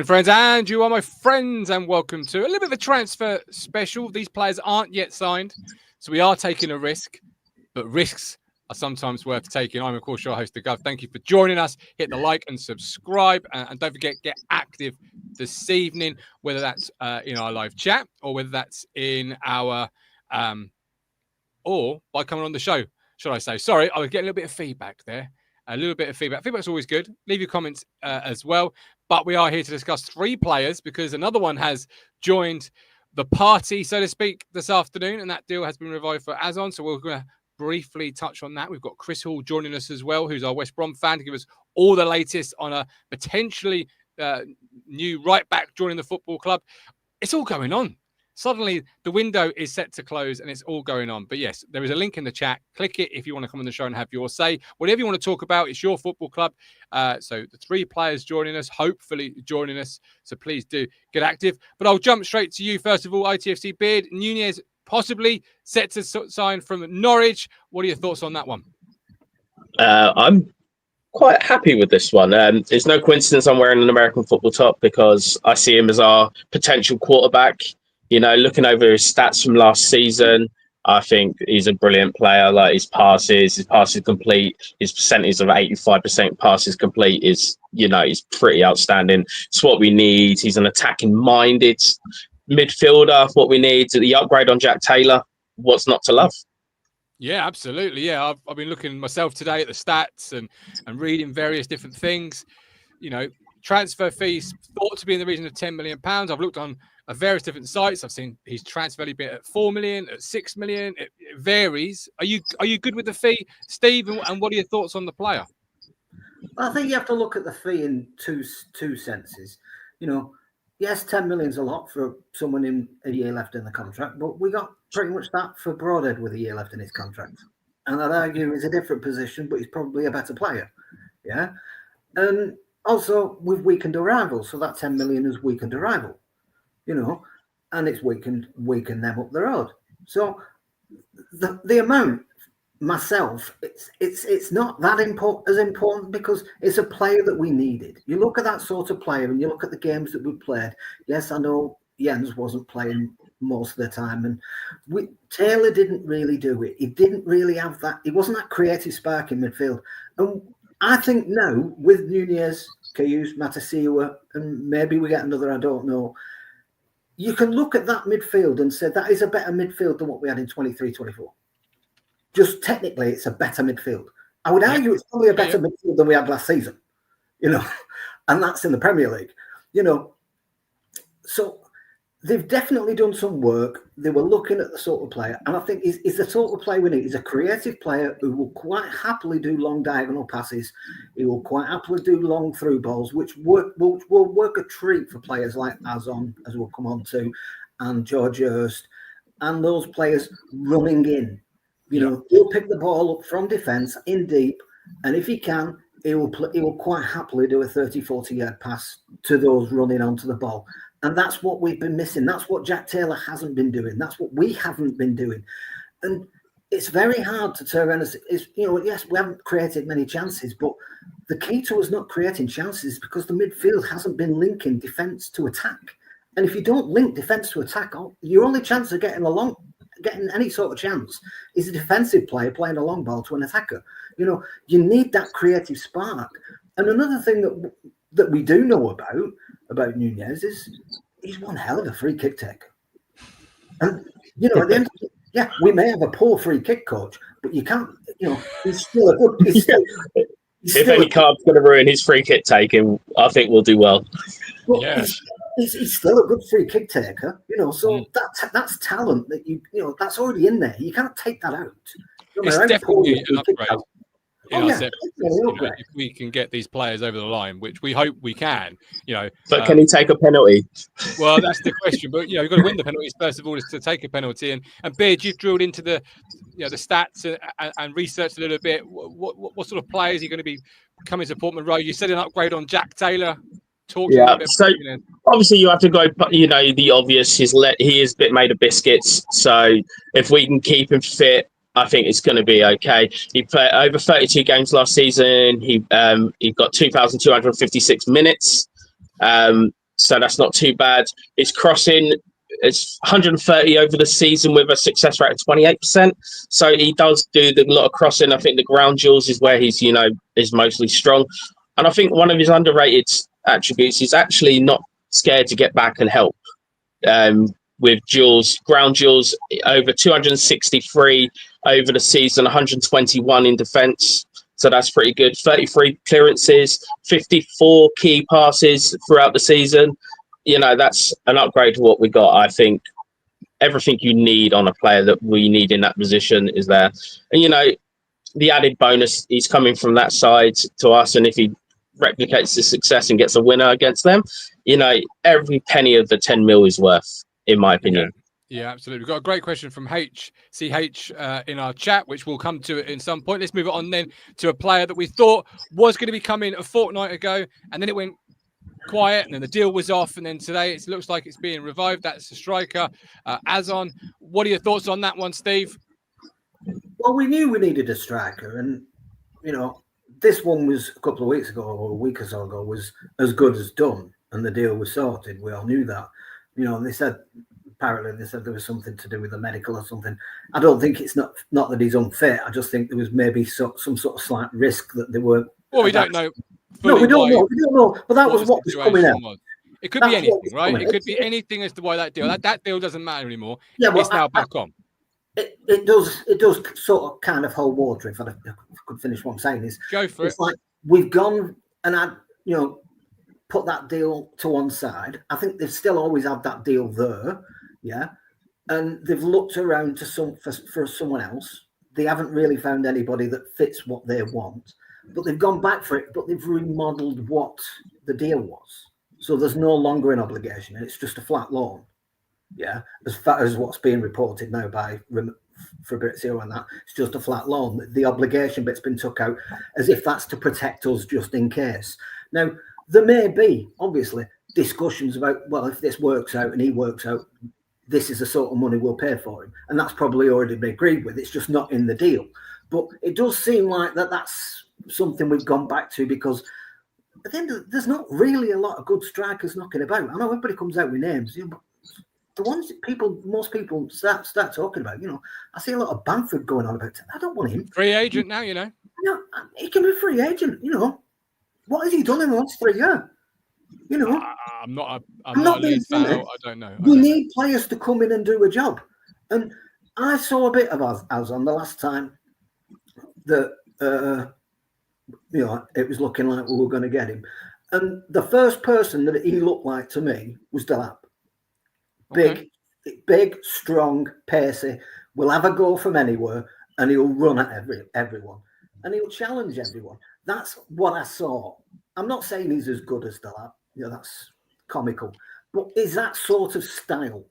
friends, and you are my friends, and welcome to a little bit of a transfer special. These players aren't yet signed, so we are taking a risk, but risks are sometimes worth taking. I'm, of course, your host, The Gov. Thank you for joining us. Hit the like and subscribe, and don't forget, get active this evening, whether that's in our live chat or whether that's in our, or by coming on the show, should I say. Sorry, I was getting a little bit of feedback there. A little bit of feedback. Feedback's always good. Leave your comments as well. But we are here to discuss three players because another one has joined the party, so to speak, this afternoon, and that deal has been revived for Azon. So we're going to briefly touch on that. We've got Chris Hall joining us as well, who's our West Brom fan, to give us all the latest on a potentially new right back joining the football club. It's all going on. Suddenly, the window is set to close and it's all going on. But yes, there is a link in the chat. Click it if you want to come on the show and have your say. Whatever you want to talk about, it's your football club. So the three players joining us, hopefully joining us. So please do get active. But I'll jump straight to you first of all, ITFC Beard. Nunes possibly set to sign from Norwich. What are your thoughts on that one? I'm quite happy with this one. It's no coincidence I'm wearing an American football top because I see him as our potential quarterback. You know, looking over his stats from last season, I think he's a brilliant player. Like his passes complete, his percentage of 85% passes complete is, he's pretty outstanding. It's what we need. He's an attacking-minded midfielder. What we need, the upgrade on Jack Taylor. What's not to love? Yeah, absolutely. Yeah, I've been looking myself today at the stats and reading various different things. Transfer fees thought to be in the region of £10 million. I've looked on various different sites. I've seen his transfer fee at 4 million, at 6 million. It varies. Are you good with the fee, Steve? And what are your thoughts on the player? I think you have to look at the fee in two senses. Yes, 10 million's a lot for someone in a year left in the contract, but we got pretty much that for Broadhead with a year left in his contract. And I'd argue he's a different position, but he's probably a better player. Yeah. And also, we've weakened a rival, so that 10 million has weakened a rival. And it's weakened them up the road. So the amount myself, it's not that important because it's a player that we needed. You look at that sort of player and you look at the games that we played. Yes, I know Jens wasn't playing most of the time, and Taylor didn't really do it. He didn't really have that. He wasn't that creative spark in midfield. And I think now with Nunes, Karius, Matasiwa, and maybe we get another, I don't know. You can look at that midfield and say that is a better midfield than what we had in 23-24. Just technically, it's a better midfield. I would argue it's probably a better midfield than we had last season, and that's in the Premier League, So they've definitely done some work. They were looking at the sort of player, and I think he's the sort of player we need. He's a creative player who will quite happily do long diagonal passes. He will quite happily do long through balls, which will work a treat for players like Azon, as we'll come on to, and George Hurst, and those players running in. He'll pick the ball up from defence in deep, and if he can, he will quite happily do a 30, 40-yard pass to those running onto the ball. And that's what we've been missing. That's what Jack Taylor hasn't been doing. That's what we haven't been doing. And it's very hard to turn around and say, yes, we haven't created many chances, but the key to us not creating chances is because the midfield hasn't been linking defence to attack. And if you don't link defence to attack, your only chance of getting any sort of chance is a defensive player playing a long ball to an attacker. You need that creative spark. And another thing that we do know about Nunes is he's one hell of a free kick taker. And, at the end of the day, we may have a poor free kick coach, but you can't, he's still a good... If any card's going to ruin his free kick taking, I think we'll do well. He's still a good free kick taker, so that's talent that that's already in there. You can't take that out. It's definitely an upgrade. If we can get these players over the line, which we hope we can, But can he take a penalty? Well, that's the question. But you've got to win the penalties first of all, is to take a penalty. And Beard, you've drilled into the stats and researched a little bit. What sort of players are you going to be coming to Portman Road? You said an upgrade on Jack Taylor. So obviously you have to go, the obvious. He is made of biscuits. So if we can keep him fit, I think it's going to be okay. He played over 32 games last season. He got 2,256 minutes. so that's not too bad. His crossing, it's 130 over the season with a success rate of 28%. So he does do a lot of crossing. I think the ground duels is where he's, is mostly strong. And I think one of his underrated attributes is actually not scared to get back and help. With duels, ground duels, over 263 over the season, 121 in defence. So that's pretty good. 33 clearances, 54 key passes throughout the season. That's an upgrade to what we got. I think everything you need on a player that we need in that position is there. And, the added bonus, he's coming from that side to us. And if he replicates the success and gets a winner against them, every penny of the 10 mil is worth, in my opinion. Yeah, absolutely. We've got a great question from HCH in our chat, which we'll come to in some point. Let's move on then to a player that we thought was going to be coming a fortnight ago, and then it went quiet, and then the deal was off, and then today it looks like it's being revived. That's the striker, Azon. What are your thoughts on that one, Steve? Well, we knew we needed a striker, and this one was a couple of weeks ago or a week or so ago was as good as done, and the deal was sorted. We all knew that. They said there was something to do with the medical or something. I don't think it's not that he's unfit. I just think there was maybe some sort of slight risk that they weren't. Well, we don't know. No, we don't know. We don't know. But that was what was coming out. It could be anything, right? It could be anything as to why that deal. That deal doesn't matter anymore. Yeah, it's now back on. It does sort of kind of hold water. If I could finish what I'm saying is, go for it. It's like we've gone and put that deal to one side. I think they've still always had that deal there, yeah. And they've looked around for someone else. They haven't really found anybody that fits what they want, but they've gone back for it. But they've remodeled what the deal was, so there's no longer an obligation, and it's just a flat loan. Yeah, as far as what's being reported now by Fabrizio and that, it's just a flat loan. The obligation bit's been took out as if that's to protect us just in case. Now, there may be, obviously, discussions about, well, if this works out and he works out, this is the sort of money we'll pay for him. And that's probably already been agreed with. It's just not in the deal. But it does seem like that's something we've gone back to, because at the end of there's not really a lot of good strikers knocking about. I know everybody comes out with names, but the ones that most people start talking about, I see a lot of Banter going on about it. I don't want him. Free agent now, No, he can be a free agent, What has he done in the last 3 years? I'm not a Leeds fan. I don't know. We need players to come in and do a job. And I saw a bit of Azon the last time that, it was looking like we were going to get him. And the first person that he looked like to me was Delap. Big, strong, pacey. Will have a go from anywhere, and he'll run at everyone, and he'll challenge everyone. That's what I saw. I'm not saying he's as good as Delap. That's comical, but is that sort of style?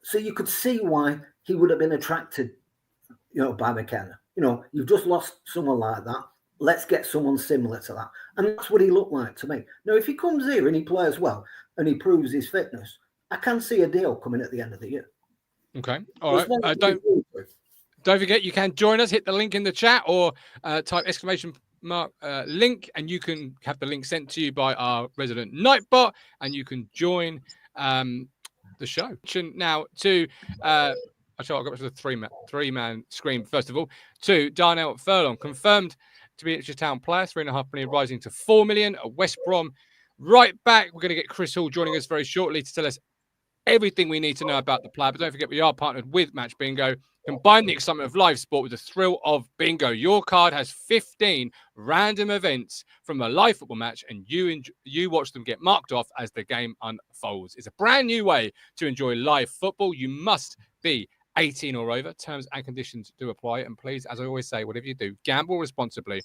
So you could see why he would have been attracted, by McKenna. You've just lost someone like that. Let's get someone similar to that, and that's what he looked like to me. Now, if he comes here and he plays well and he proves his fitness, I can see a deal coming at the end of the year. Okay. All right. Don't forget, you can join us. Hit the link in the chat or type ! Link, and you can have the link sent to you by our resident Nightbot, and you can join the show. Now to I'll go back to the three-man screen first of all. To Darnell Furlong, confirmed to be Ipswich Town player, £3.5 million, rising to £4 million. A West Brom right back. We're going to get Chris Hall joining us very shortly to tell us everything we need to know about the player. But don't forget, we are partnered with Match Bingo. Combine the excitement of live sport with the thrill of bingo. Your card has 15 random events from a live football match, and you watch them get marked off as the game unfolds. It's a brand new way to enjoy live football. You must be 18 or over. Terms and conditions do apply. And please, as I always say, whatever you do, gamble responsibly.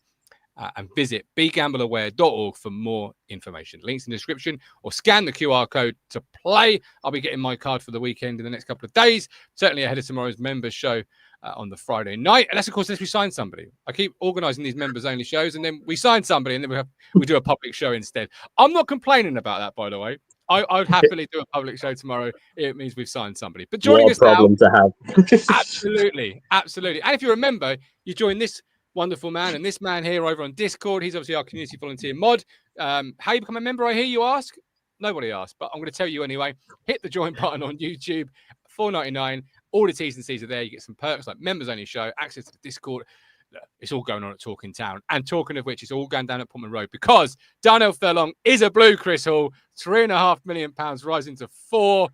And visit begambleaware.org for more information. Links in the description, or scan the QR code to play. I'll be getting my card for the weekend in the next couple of days, certainly ahead of tomorrow's members show on the Friday night. And that's, of course, unless we sign somebody. I keep organising these members-only shows, and then we sign somebody, and then we do a public show instead. I'm not complaining about that, by the way. I'd happily do a public show tomorrow. It means we've signed somebody. But joining us now, to have. absolutely. And if you remember, you joined this wonderful man and this man here over on Discord. He's obviously our community volunteer mod. How you become a member, I hear you ask? Nobody asked, but I'm going to tell you anyway. Hit the join button on YouTube, $4.99. All the T's and C's are there. You get some perks like members only show, access to the Discord. Look, it's all going on at Talking Town. And talking of which, it's all going down at Portman Road because Darnell Furlong is a blue, Chris Hall. £3.5 million rising to 4.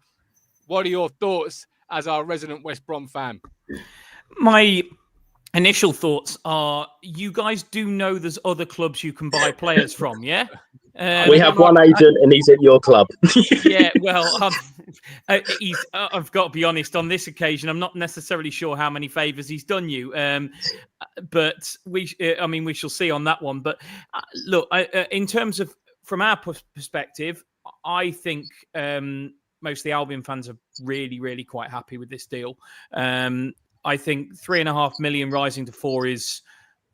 What are your thoughts as our resident West Brom fan? My initial thoughts are, you guys do know there's other clubs you can buy players from, yeah? We have one agent and he's at your club. Yeah, well, I've got to be honest, on this occasion, I'm not necessarily sure how many favours he's done you. But we shall see on that one. But look, in terms of, from our perspective, I think most of the Albion fans are really, really quite happy with this deal. I think 3.5 million rising to 4 is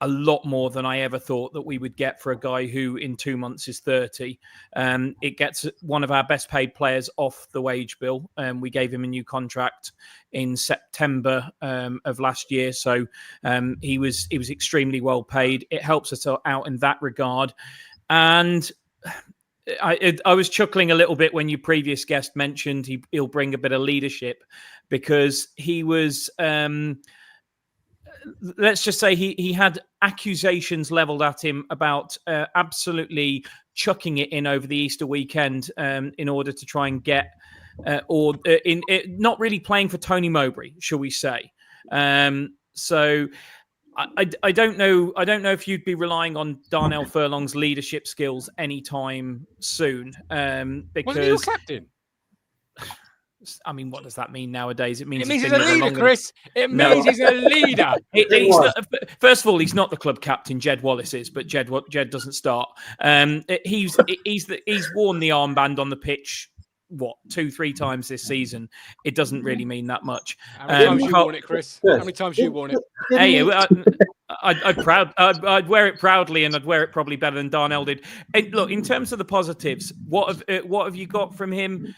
a lot more than I ever thought that we would get for a guy who in 2 months is 30. It gets one of our best paid players off the wage bill. We gave him a new contract in September of last year. So he was extremely well paid. It helps us out in that regard. And I was chuckling a little bit when your previous guest mentioned he'll bring a bit of leadership, because he was, let's just say he had accusations leveled at him about absolutely chucking it in over the Easter weekend in order to try and get, not really playing for Tony Mowbray, shall we say. So I don't know. I don't know if you'd be relying on Darnell Furlong's leadership skills anytime soon. Because wasn't he your captain? I mean, what does that mean nowadays? It means he's a leader, Chris. It means he's a leader. First of all, he's not the club captain. Jed Wallace is, but Jed doesn't start. He's worn the armband on the pitch 2-3 times this season. It doesn't really mean that much. How many times you worn it, Chris? How many times you worn it? Hey, I'd wear it proudly, and I'd wear it probably better than Darnell did. Look, in terms of the positives, what have you got from him?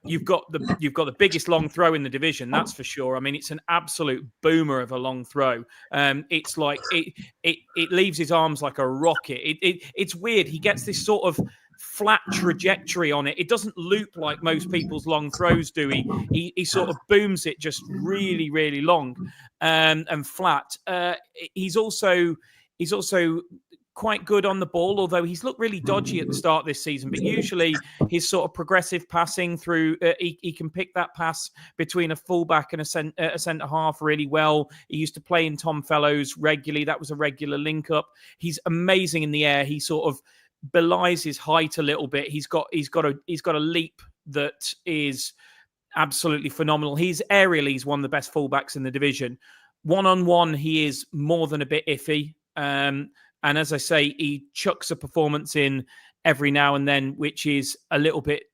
You've got the biggest long throw in the division, that's for sure. I mean, it's an absolute boomer of a long throw. It's like it leaves his arms like a rocket. It's weird. He gets this sort of flat trajectory on it. It doesn't loop like most people's long throws do. He sort of booms it just really, really long and flat. He's also quite good on the ball, although he's looked really dodgy at the start of this season. But usually his sort of progressive passing through, he can pick that pass between a fullback and a centre half really well. He used to play in Tom Fellows regularly. That was a regular link up. He's amazing in the air. He sort of belies his height a little bit. He's got a leap that is absolutely phenomenal. He's one of the best fullbacks in the division. One-on-one, he is more than a bit iffy. And as I say, he chucks a performance in every now and then, which is a little bit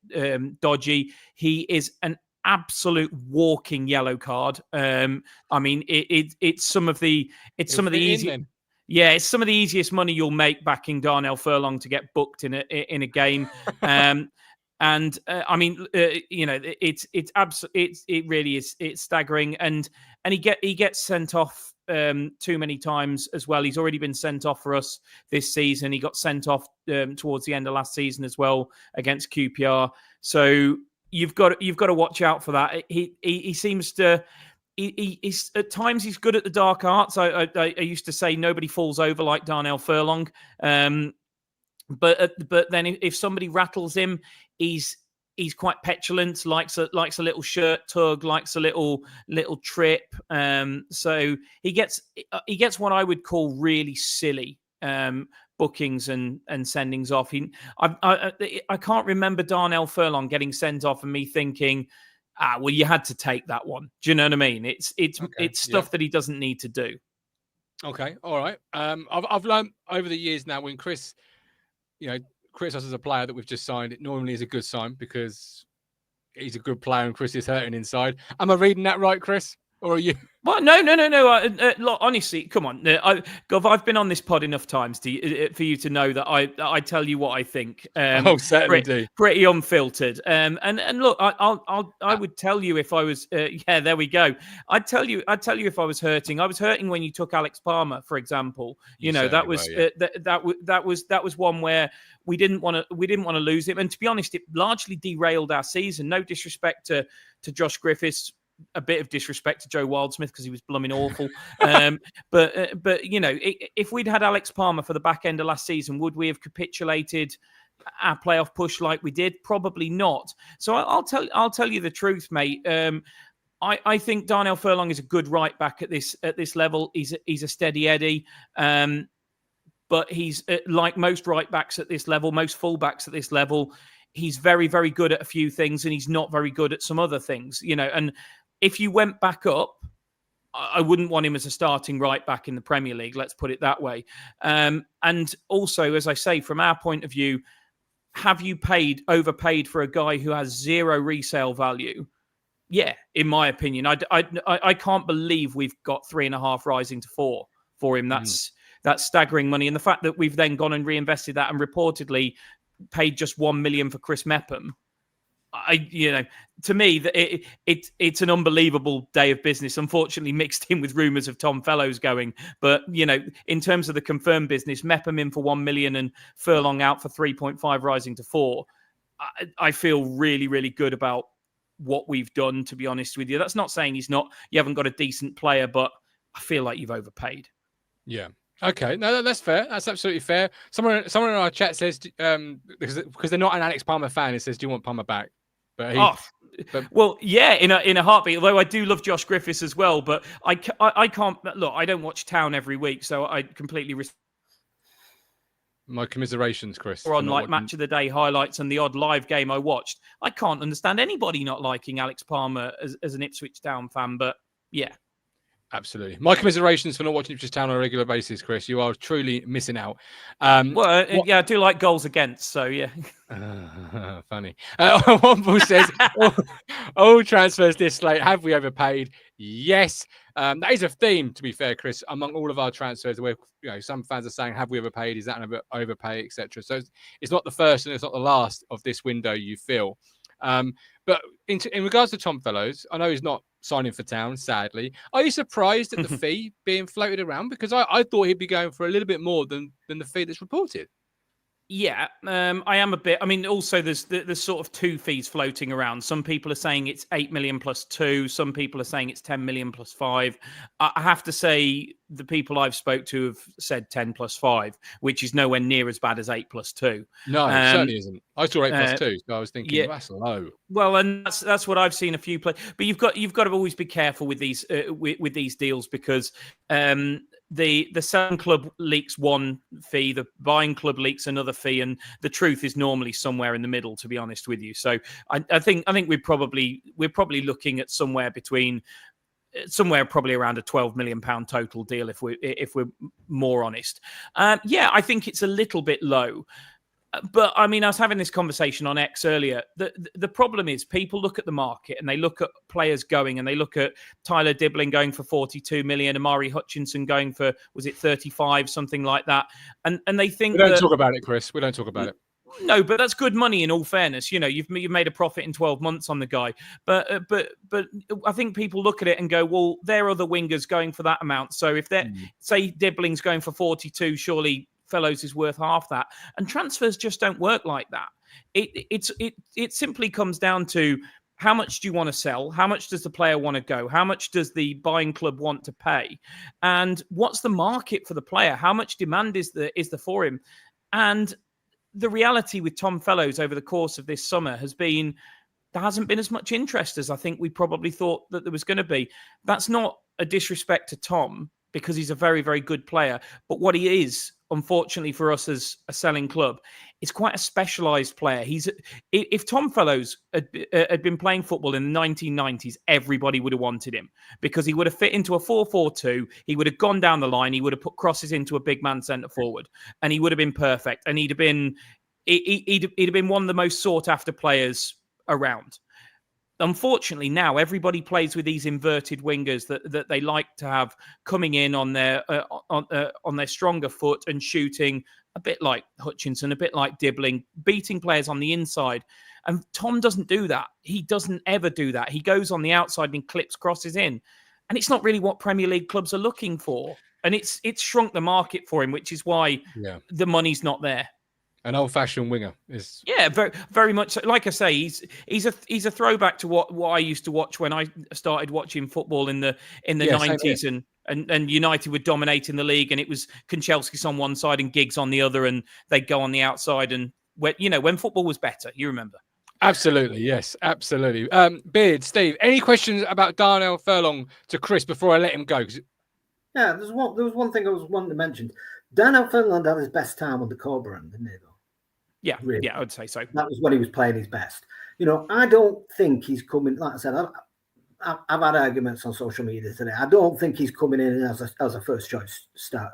dodgy. He is an absolute walking yellow card. I mean, it's some of the easy. Yeah, it's some of the easiest money you'll make backing Darnell Furlong to get booked in a game. And I mean, it really is. It's staggering, and he gets sent off too many times as well. He's already been sent off for us this season. He got sent off towards the end of last season as well against QPR. So you've got to watch out for that. He seems to. He's at times he's good at the dark arts. I used to say nobody falls over like Darnell Furlong. But then if somebody rattles him, he's quite petulant, likes a little shirt tug, likes a little trip. So he gets what I would call really silly bookings and sendings off. I can't remember Darnell Furlong getting sent off and me thinking, well, you had to take that one. Do you know what I mean? It's stuff that he doesn't need to do. Okay, all right. I've learned over the years now, when Chris, criticizes a player that we've just signed, it normally is a good sign because he's a good player and Chris is hurting inside. Am I reading that right, Chris? or are you? Well, no. Look, honestly, come on, Gov. I've been on this pod enough times for you to know that I tell you what I think. Certainly do. Pretty unfiltered. And look, I would tell you if I was. Yeah, there we go. I'd tell you if I was hurting. I was hurting when you took Alex Palmer, for example. That was one where we didn't want to lose him. And to be honest, it largely derailed our season. No disrespect to Josh Griffiths. A bit of disrespect to Joe Wildsmith because he was blooming awful. But if we'd had Alex Palmer for the back end of last season, would we have capitulated our playoff push like we did? Probably not. So I'll tell you the truth, mate. I think Darnell Furlong is a good right back at this level. He's a steady Eddie. But he's like most right backs at this level, most full backs at this level. He's very, very good at a few things, and he's not very good at some other things. And if you went back up, I wouldn't want him as a starting right back in the Premier League. Let's put it that way. And also, as I say, from our point of view, have you overpaid for a guy who has zero resale value? Yeah, in my opinion, I can't believe we've got 3.5 rising to 4 for him. That's staggering money. And the fact that we've then gone and reinvested that and reportedly paid just 1 million for Chris Mepham. To me, it's an unbelievable day of business. Unfortunately, mixed in with rumours of Tom Fellows going. But in terms of the confirmed business, Mepham in for 1 million and Furlong out for 3.5, rising to 4. I feel really, really good about what we've done. To be honest with you, that's not saying you haven't got a decent player, but I feel like you've overpaid. Yeah. Okay, no, that's fair. That's absolutely fair. Someone in our chat says because they're not an Alex Palmer fan, it says, "Do you want Palmer back?" But well, yeah, in a heartbeat. Although I do love Josh Griffiths as well, but I can't look. I don't watch Town every week, so I completely my commiserations, Chris. Or on like Match of the Day highlights and the odd live game I watched. I can't understand anybody not liking Alex Palmer as an Ipswich Town fan, but yeah. Absolutely. My commiserations for not watching Ipswich Town on a regular basis, Chris. You are truly missing out. I do like goals against, so yeah. Funny. Womble says, all transfers this slate, have we overpaid? Yes. That is a theme, to be fair, Chris, among all of our transfers, where some fans are saying, have we overpaid? Is that an overpay, etc.? So it's not the first and it's not the last of this window, you feel. But in regards to Tom Fellows, I know he's not signing for Town, sadly. Are you surprised at the fee being floated around? Because I thought he'd be going for a little bit more than the fee that's reported. Yeah, I am a bit. I mean, also there's sort of two fees floating around. Some people are saying it's 8 million plus 2. Some people are saying it's 10 million plus 5. I have to say the people I've spoke to have said 10 plus 5, which is nowhere near as bad as 8 plus 2. No, it certainly isn't. I saw 8 plus 2, so I was thinking, well, that's low. Well, and that's what I've seen a few play. But you've got to always be careful with these with these deals because the selling club leaks one fee, the buying club leaks another fee, and the truth is normally somewhere in the middle, to be honest with you. So I think we're probably looking at somewhere probably around a £12 million total deal if we're more honest. I think it's a little bit low. But I mean, I was having this conversation on X earlier. The problem is people look at the market and they look at players going and they look at Tyler Dibbling going for 42 million, Amari Hutchinson going for, was it 35, something like that. And they think we don't talk about it, Chris. We don't talk about it. No, but that's good money in all fairness. You've made a profit in 12 months on the guy. But I think people look at it and go, well, there are other wingers going for that amount. So if they're, say Dibbling's going for 42, surely Fellows is worth half that. And transfers just don't work like that. It simply comes down to how much do you want to sell? How much does the player want to go? How much does the buying club want to pay? And what's the market for the player? How much demand is there for him? And the reality with Tom Fellows over the course of this summer has been there hasn't been as much interest as I think we probably thought that there was going to be. That's not a disrespect to Tom because he's a very, very good player. But what he is, unfortunately for us as a selling club, is quite a specialised player. If Tom Fellows had been playing football in the 1990s, everybody would have wanted him because he would have fit into a 4-4-2. He would have gone down the line. He would have put crosses into a big man centre forward, and he would have been perfect. And he'd have been one of the most sought after players around. unfortunately, now everybody plays with these inverted wingers that they like to have coming in on their stronger foot and shooting, a bit like Hutchinson, a bit like Dibbling, beating players on the inside. And Tom doesn't do that. He doesn't ever do that. He goes on the outside and clips crosses in. And it's not really what Premier League clubs are looking for. And it's shrunk the market for him, which is why the money's not there. An old-fashioned winger is very, very much so. Like I say, he's a throwback to what I used to watch when I started watching football in the 90s, and United were dominating the league, and it was Kanchelskis on one side and Giggs on the other, and they'd go on the outside, and when football was better, you remember. Absolutely, yes, absolutely. Beard, Steve, any questions about Darnell Furlong to Chris before I let him go? Yeah, there was one thing I was wanting to mention. Darnell Furlong had his best time on the Corberan, didn't he? Though. Yeah, really. Yeah, I would say so. That was when he was playing his best. I don't think he's coming. Like I said, I've had arguments on social media today. I don't think he's coming in as a first choice starter.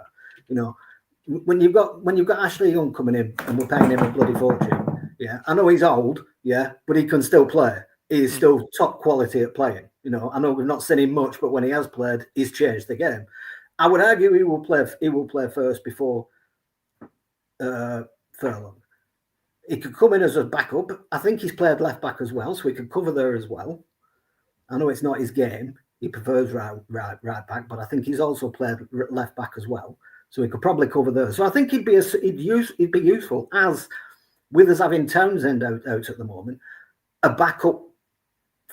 When you've got Ashley Young coming in and we're paying him a bloody fortune. Yeah, I know he's old. Yeah, but he can still play. He is still top quality at playing. I know we've not seen him much, but when he has played, he's changed the game. I would argue he will play first before Furlong. He could come in as a backup. I think he's played left back as well, so he could cover there as well. I know it's not his game. He prefers right back, but I think he's also played left back as well, so he could probably cover there. So I think he'd be useful, as with us having Townsend out at the moment, a backup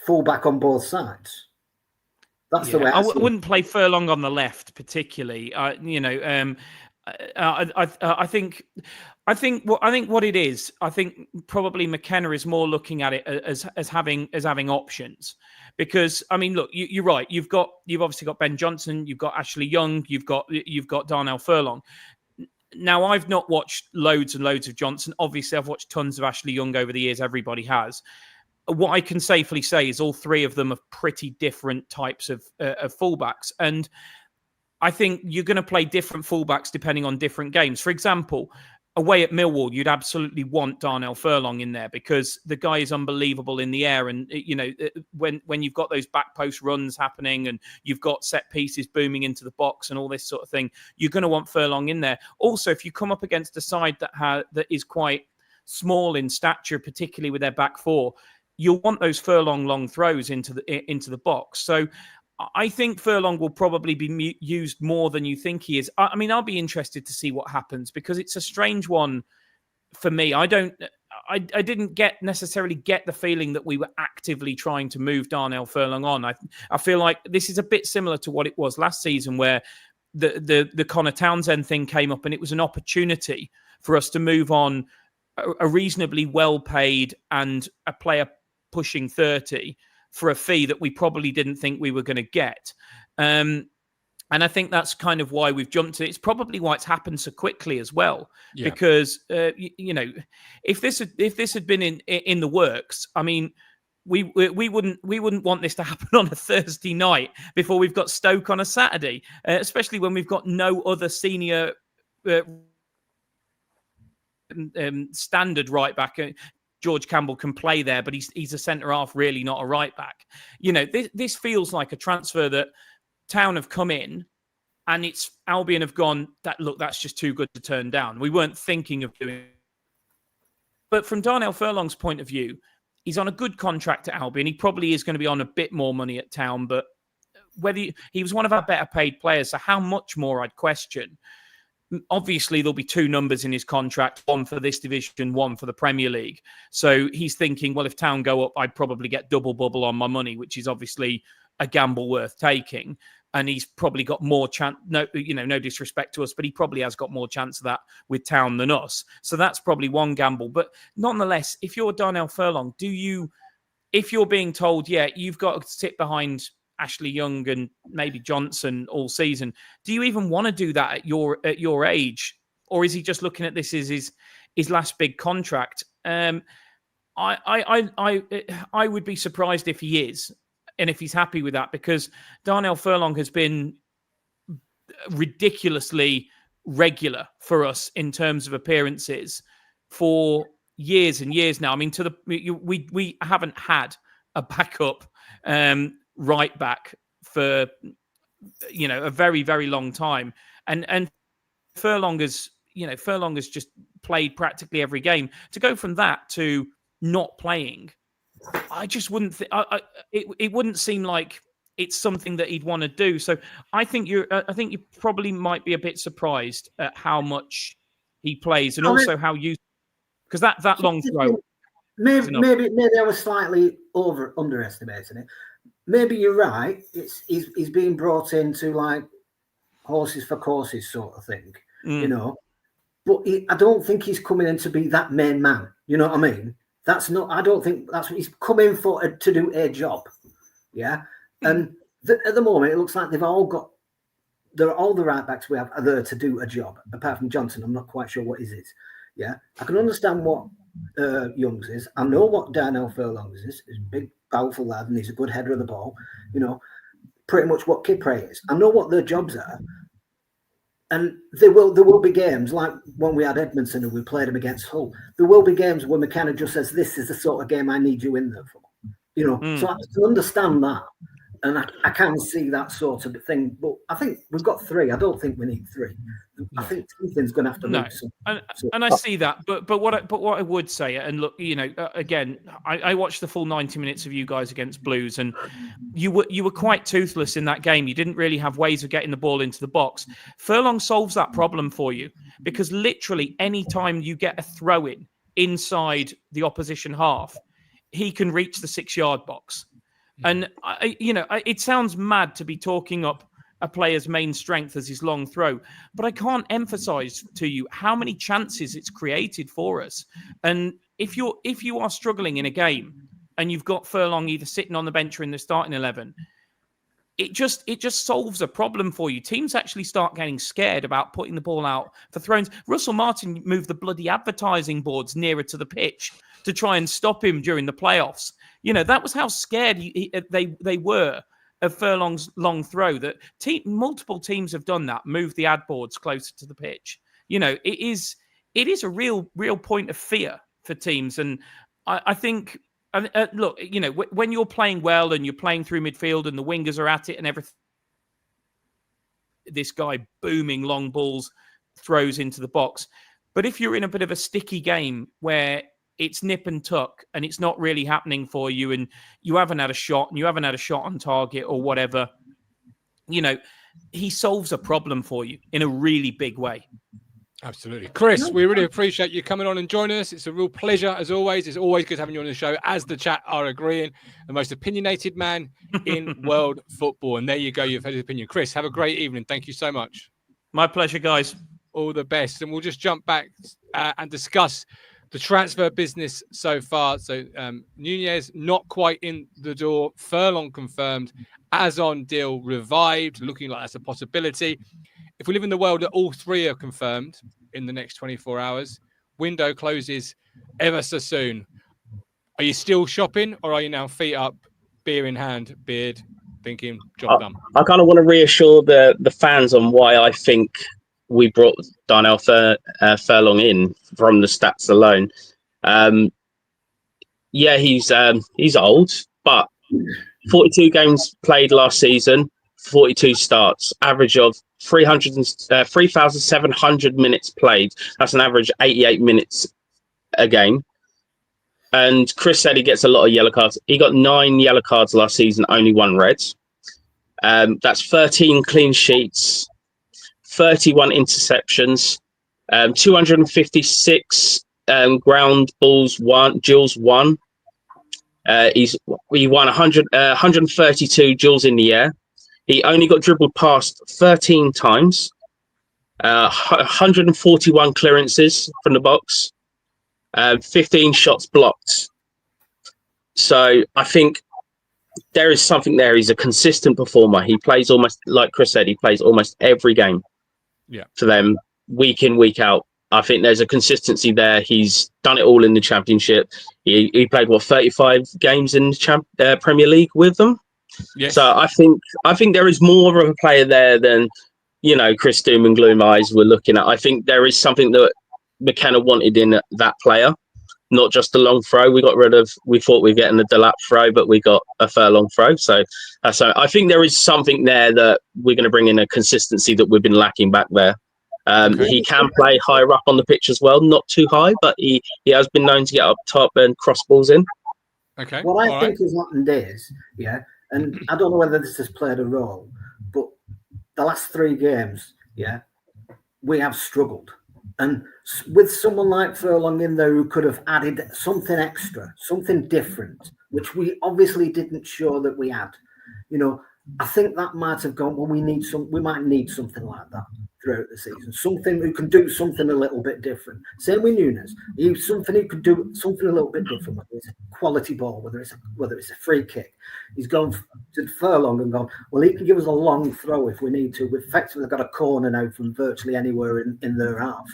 fullback on both sides. That's the way I wouldn't play Furlong on the left particularly. I think what it is, I think probably McKenna is more looking at it as having options, because look, you're right. You've obviously got Ben Johnson, you've got Ashley Young, you've got Darnell Furlong. Now, I've not watched loads and loads of Johnson. Obviously, I've watched tons of Ashley Young over the years. Everybody has. What I can safely say is all three of them are pretty different types of fullbacks. And I think you're going to play different fullbacks depending on different games. For example, away at Millwall, you'd absolutely want Darnell Furlong in there because the guy is unbelievable in the air. And, when you've got those back post runs happening and you've got set pieces booming into the box and all this sort of thing, you're going to want Furlong in there. Also, if you come up against a side that is quite small in stature, particularly with their back four, you'll want those Furlong long throws into the box. So I think Furlong will probably be used more than you think he is. I'll be interested to see what happens because it's a strange one for me. I didn't necessarily get the feeling that we were actively trying to move Darnell Furlong on. I feel like this is a bit similar to what it was last season, where the Connor Townsend thing came up and it was an opportunity for us to move on a reasonably well-paid and a player pushing 30 for a fee that we probably didn't think we were going to get. And I think that's kind of why we've jumped to it. It's probably why it's happened so quickly as well. Yeah. Because, if this had been in the works, we wouldn't want this to happen on a Thursday night before we've got Stoke on a Saturday, especially when we've got no other senior standard right back. George Campbell can play there, but he's a centre-half, really not a right-back. This feels like a transfer that Town have come in and Albion have gone, that's just too good to turn down. We weren't thinking of doing it. But from Darnell Furlong's point of view, he's on a good contract at Albion. He probably is going to be on a bit more money at Town, but he was one of our better paid players, so how much more I'd question. Obviously, there'll be two numbers in his contract, one for this division, one for the Premier League. So he's thinking, well, if Town go up, I'd probably get double bubble on my money, which is obviously a gamble worth taking. And he's probably got more chance, no disrespect to us, but he probably has got more chance of that with Town than us. So that's probably one gamble. But nonetheless, if you're Darnell Furlong, if you're being told, you've got to sit behind Ashley Young and maybe Johnson all season, do you even want to do that at your age, or is he just looking at this as his last big contract? I would be surprised if he is, and if he's happy with that, because Darnell Furlong has been ridiculously regular for us in terms of appearances for years and years now. We haven't had a backup right back for a very, very long time, and Furlong has just played practically every game. To go from that to not playing, I just wouldn't. It wouldn't seem like it's something that he'd want to do. So I think you probably might be a bit surprised at how much he plays, and also how you, because that long throw. Maybe I was slightly underestimating it. Maybe you're right. He's being brought into like horses for courses sort of thing, But I don't think he's coming in to be that main man. You know what I mean? I don't think that's what he's come in for, to do a job. Yeah. And at the moment, it looks like all the right backs we have are there to do a job. Apart from Johnson, I'm not quite sure what his is. Yeah. I can understand what Young's is. I know what Darnell Furlong is. He's a big, powerful lad, and he's a good header of the ball. Pretty much what Kipre is. I know what their jobs are. And there will be games like when we had Edmondson and we played him against Hull. There will be games when McKenna just says, "This is the sort of game I need you in there for." So I can understand that, and I can see that sort of thing. But I think we've got 3. I don't think we need 3. I think something's going to have to move. And I see that, but what I would say, and look, again, I watched the full 90 minutes of you guys against Blues, and you were quite toothless in that game. You didn't really have ways of getting the ball into the box. Furlong solves that problem for you, because literally any time you get a throw in inside the opposition half, he can reach the 6-yard box. And it sounds mad to be talking up a player's main strength as his long throw, but I can't emphasize to you how many chances it's created for us. And if you are struggling in a game and you've got Furlong either sitting on the bench or in the starting 11, it just solves a problem for you. Teams actually start getting scared about putting the ball out for throws. Russell Martin moved the bloody advertising boards nearer to the pitch to try and stop him during the playoffs. That was how scared they were of Furlong's long throw. That multiple teams have done that, moved the ad boards closer to the pitch. It is a real point of fear for teams. And I think, look, when you're playing well and you're playing through midfield and the wingers are at it and everything, this guy booming long balls, throws into the box. But if you're in a bit of a sticky game where it's nip and tuck and it's not really happening for you and you haven't had a shot and you haven't had a shot on target or whatever, he solves a problem for you in a really big way. Absolutely. Chris, we really appreciate you coming on and joining us. It's a real pleasure, as always. It's always good having you on the show, as the chat are agreeing. The most opinionated man in world football. And there you go. You've had his opinion. Chris, have a great evening. Thank you so much. My pleasure, guys. All the best. And we'll just jump back and discuss the transfer business so far. So Nunes not quite in the door. Furlong confirmed. Azon deal revived, looking like that's a possibility. If we live in the world that all 3 are confirmed in the next 24 hours, window closes ever so soon. Are you still shopping, or are you now feet up, beer in hand, beard, thinking job done? I kind of want to reassure the fans on why I think we brought Darnell Furlong in from the stats alone. He's old, but 42 games played last season, 42 starts, average of 3,700 minutes played. That's an average 88 minutes a game. And Chris said he gets a lot of yellow cards. He got 9 yellow cards last season, only 1 red. That's 13 clean sheets, 31 interceptions, 256 ground balls, duels won. He won 132 duels in the air. He only got dribbled past 13 times, 141 clearances from the box, 15 shots blocked. So I think there is something there. He's a consistent performer. He plays almost, like Chris said, he plays almost every game for them, week in, week out. I think there's a consistency there. He's done it all in the Championship. He played, 35 games in the Premier League with them? Yes. So I think there is more of a player there than, Chris Doom and Gloom eyes were looking at. I think there is something that McKenna wanted in that player. not just a long throw. We thought we were getting a Delap throw, but we got a Furlong throw. So I think there is something there that we're going to bring in a consistency that we've been lacking back there. He can play higher up on the pitch as well, not too high, but he has been known to get up top and cross balls in. Okay. What I think has happened is, and I don't know whether this has played a role, but the last 3 games, we have struggled. And with someone like Furlong in there who could have added something extra, something different, which we obviously didn't show that we had, I think that might have gone, well, we might need something like that throughout the season. Something who can do something a little bit different. Same with Nunes. He's something who could do something a little bit different, whether it's a quality ball, whether it's a free kick. He's gone to Furlong and gone, well, he can give us a long throw if we need to. We've effectively got a corner now from virtually anywhere in their half.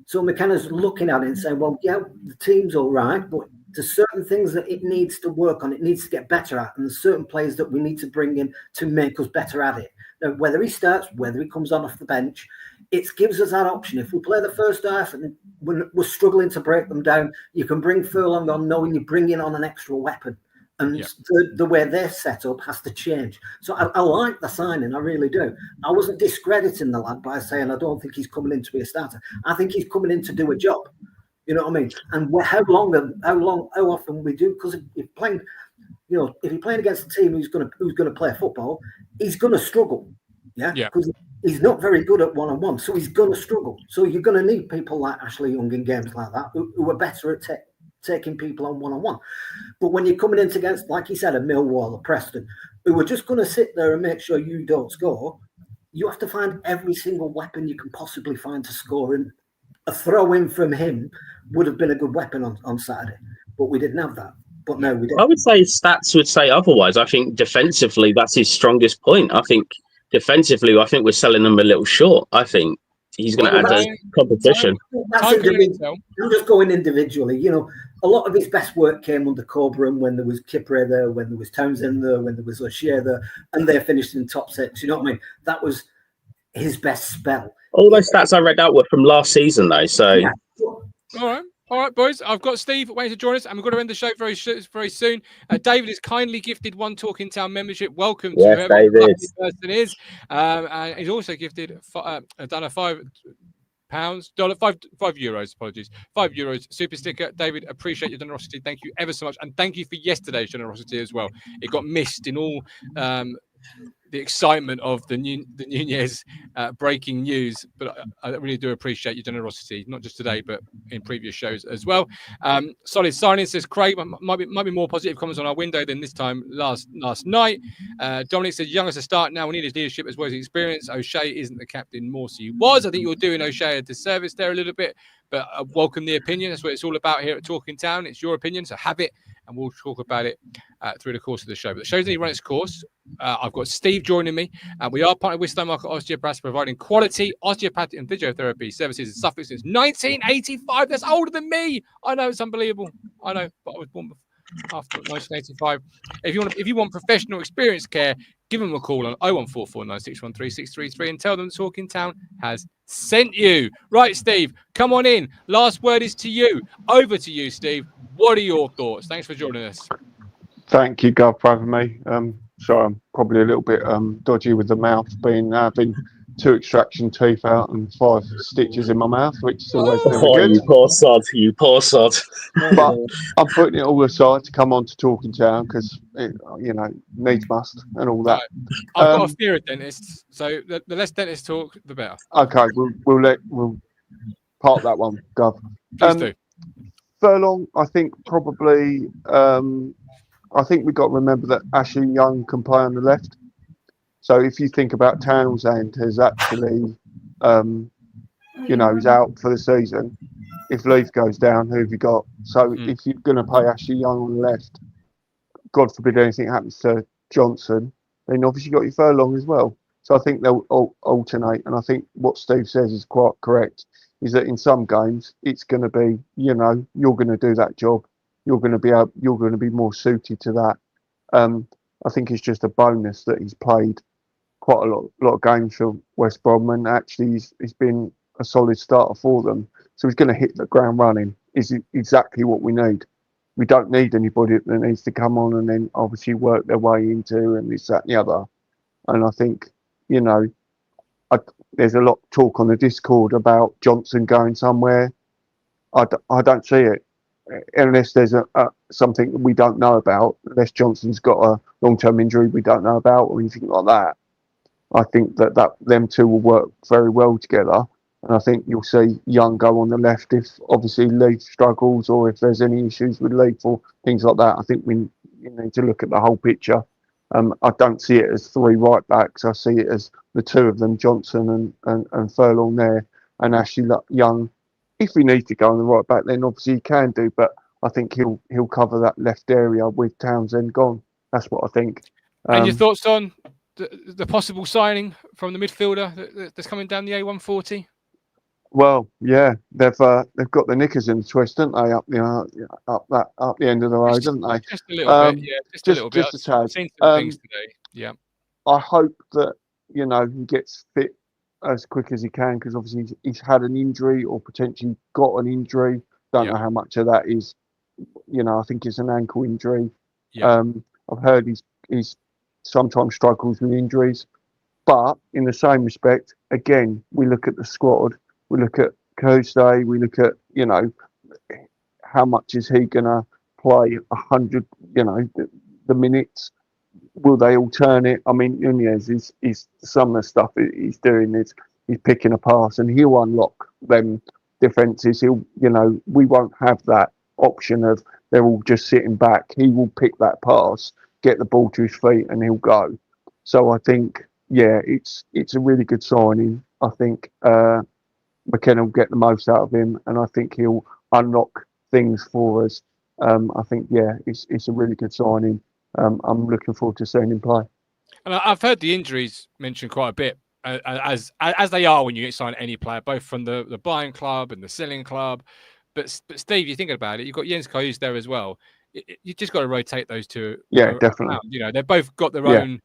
So McKenna's looking at it and saying, well, yeah, the team's all right, but there's certain things that it needs to work on, it needs to get better at, and there's certain players that we need to bring in to make us better at it. Now, whether he starts, whether he comes on off the bench, it gives us that option. If we play the first half and we're struggling to break them down, you can bring Furlong on knowing you're bringing on an extra weapon. And the way they're set up has to change. So I like the signing, I really do. I wasn't discrediting the lad by saying I don't think he's coming in to be a starter. I think he's coming in to do a job. You know what I mean? And how often we do, because if you're playing, if you're playing against a team who's going to play football, he's going to struggle. Yeah. Because he's not very good at one-on-one, so he's going to struggle. So you're going to need people like Ashley Young in games like that who are better at taking people on one-on-one. But when you're coming in against, like you said, a Millwall or Preston, who are just going to sit there and make sure you don't score, you have to find every single weapon you can possibly find to score. And a throw in from him would have been a good weapon on Saturday, but we didn't have that. But no, we didn't. I would say stats would say otherwise. I think defensively, that's his strongest point. I think defensively, we're selling him a little short. I think he's going to add a competition. I'm just going individually. A lot of his best work came under Coburn when there was Kipre there, when there was Townsend there, when there was O'Shea there, and they finished in top 6. You know what I mean? That was his best spell. All those stats I read out were from last season, though. So, all right, boys. I've got Steve waiting to join us, and we're going to end the show very soon. David has kindly gifted 1 Talking Town membership. Welcome to whoever the person is, and he's also gifted done a £5. €5. Apologies, €5 super sticker. David, appreciate your generosity. Thank you ever so much, and thank you for yesterday's generosity as well. It got missed in all the excitement of the Nunes breaking news, but I really do appreciate your generosity, not just today, but in previous shows as well. Solid signing, says Craig. Might be more positive comments on our window than this time last night. Dominic says Young as a start now. We need his leadership as well as his experience. O'Shea isn't the captain, Morsey was. I think you're doing O'Shea a disservice there a little bit, but I welcome the opinion. That's what it's all about here at Talking Town. It's your opinion, so have it, and we'll talk about it through the course of the show. But the show's only run its course. I've got Steve joining me. We are partnered with Stowmarket Osteopaths, providing quality osteopathic and physiotherapy services in Suffolk since 1985. That's older than me. I know, it's unbelievable. I know, but I was born after 1985. If you want professional experienced care, give them a call on 01449613633 and tell them Talking Town has sent you. Right, Steve, come on in. Last word is to you. Over to you, Steve. What are your thoughts? Thanks for joining us. Thank you, Gov, for having me. Sorry, I'm probably a little bit dodgy with the mouth, having 2 extraction teeth out and 5 stitches in my mouth, which is always never good. You poor sod. But I'm putting it all aside to come on to Talking Town because, needs must and all that. I've got a fear of dentists, so the less dentists talk, the better. Okay, we'll park that one, Gov. Please do. Furlong, I think probably... I think we've got to remember that Ashley Young can play on the left. So if you think about Townsend, who's actually, he's out for the season. If Leaf goes down, who have you got? So if you're going to play Ashley Young on the left, God forbid anything happens to Johnson, then obviously you've got your Furlong as well. So I think they'll alternate. And I think what Steve says is quite correct, is that in some games, it's going to be, you're going to do that job. You're going to be more suited to that. I think it's just a bonus that he's played quite a lot of games for West Brom, and actually he's been a solid starter for them. So he's going to hit the ground running. is exactly what we need. We don't need anybody that needs to come on and then obviously work their way into and this, that, and the other. And I think, you know, there's a lot of talk on the Discord about Johnson going somewhere. I don't see it unless there's something that we don't know about. Unless Johnson's got a long-term injury we don't know about or anything like that. I think that them two will work very well together. And I think you'll see Young go on the left if obviously Leaf struggles or if there's any issues with Leaf or things like that. I think we need to look at the whole picture. I don't see it as three right backs. I see it as the two of them, Johnson and Furlong there, and Ashley Young. If he needs to go on the right back, then obviously he can do. But I think he'll cover that left area with Townsend gone. That's what I think. And your thoughts on the possible signing from the midfielder that's coming down the A140? Well, yeah, they've got the knickers in the twist, haven't they? Up the end of the road, haven't they? Just a little bit, yeah. Just a little bit. Just a tad. I've seen some things today. Yeah. I hope that he gets fit as quick as he can because obviously he's had an injury or potentially got an injury. Don't know how much of that is. I think it's an ankle injury. Yeah. I've heard he's sometimes struggles with injuries, but in the same respect, again, we look at the squad. We look at Coste, we look at, how much is he going to play 100, the minutes? Will they alternate? I mean, Nunes is some of the stuff he's doing is he's picking a pass and he'll unlock them defences. We won't have that option of they're all just sitting back. He will pick that pass, get the ball to his feet and he'll go. So I think, it's a really good signing. I think, McKenna will get the most out of him, and I think he'll unlock things for us. I think, it's a really good signing. I'm looking forward to seeing him play. And I've heard the injuries mentioned quite a bit, as they are when you get signed any player, both from the buying club and the selling club. But Steve, you're thinking about it. You've got Jens Kajus there as well. You just got to rotate those two. Yeah, definitely. Around. They've both got their own.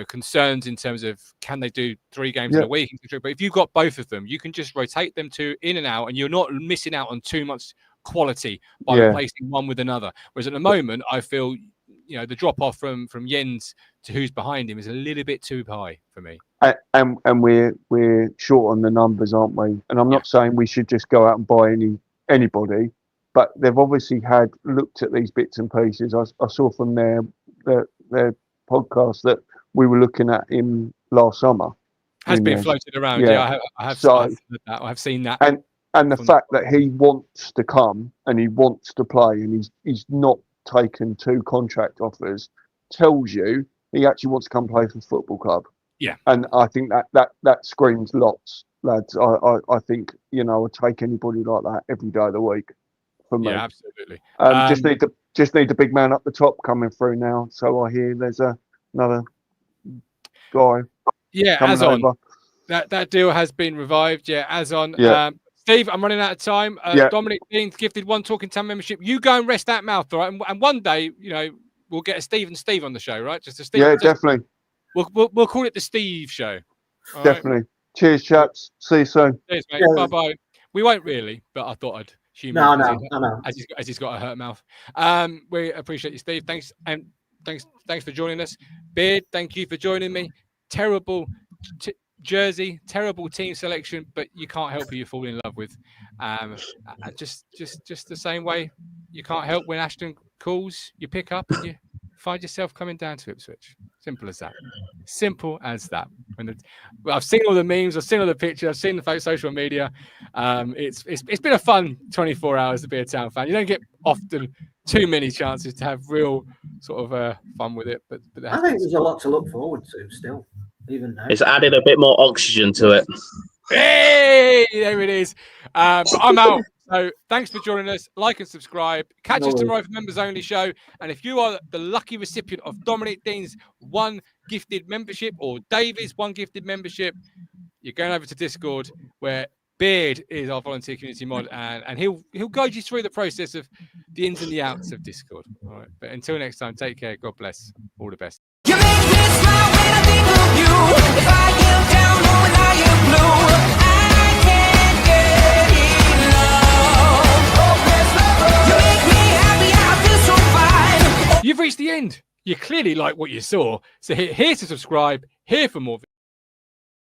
Concerns in terms of can they do 3 games in a week? But if you've got both of them, you can just rotate them two in and out, and you're not missing out on too much quality by replacing one with another. Whereas at the moment, I feel the drop off from Jens to who's behind him is a little bit too high for me. And we're short on the numbers, aren't we? And I'm not saying we should just go out and buy anybody, but they've obviously looked at these bits and pieces. I saw from their podcast that we were looking at him last summer. Has been floated around. Yeah, I have heard that. I have seen that. And the fact that he wants to come and he wants to play and he's not taken 2 contract offers tells you he actually wants to come play for the football club. Yeah. And I think that screams lots, lads. I think, I'd take anybody like that every day of the week for me. Yeah, absolutely. Just need the big man up the top coming through now. So I hear there's another guy. Yeah, Azon. That deal has been revived. Yeah, Azon. Yeah. Steve, I'm running out of time. Dominic Dean's gifted 1 Talking Town membership. You go and rest that mouth, all right? And one day, we'll get a Steve and Steve on the show, right? Just a Steve. Yeah, definitely. We'll call it the Steve Show. Definitely. Right? Cheers, chaps. See you soon. Cheers, mate. Bye bye. We won't really, but I thought I'd humour him. No. As he's got a hurt mouth. We appreciate you, Steve. Thanks, and thanks for joining us. Beard, thank you for joining me. Terrible jersey, terrible team selection, but you can't help who you fall in love with. Just the same way you can't help when Ashton calls, you pick up and you find yourself coming down to Ipswich. Simple as that. Simple as that. I've seen all the memes, I've seen all the pictures, I've seen the social media. It's been a fun 24 hours to be a Town fan. You don't get often too many chances to have real sort of fun with it. But I think there's a lot to look forward to still, even now. It's added a bit more oxygen to it. Hey, there it is. But I'm out. So thanks for joining us. Like and subscribe. Catch us tomorrow for Members Only show. And if you are the lucky recipient of Dominic Dean's 1 gifted membership or Davies 1 gifted membership, you're going over to Discord where Beard is our volunteer community mod, and he'll guide you through the process of the ins and the outs of Discord. All right. But until next time, take care. God bless. All the best. You make me smile when I think of you. If I get down, knowing how you blue, I can't get enough. Oh, end. You clearly like what you saw. So hit here to subscribe, here for more.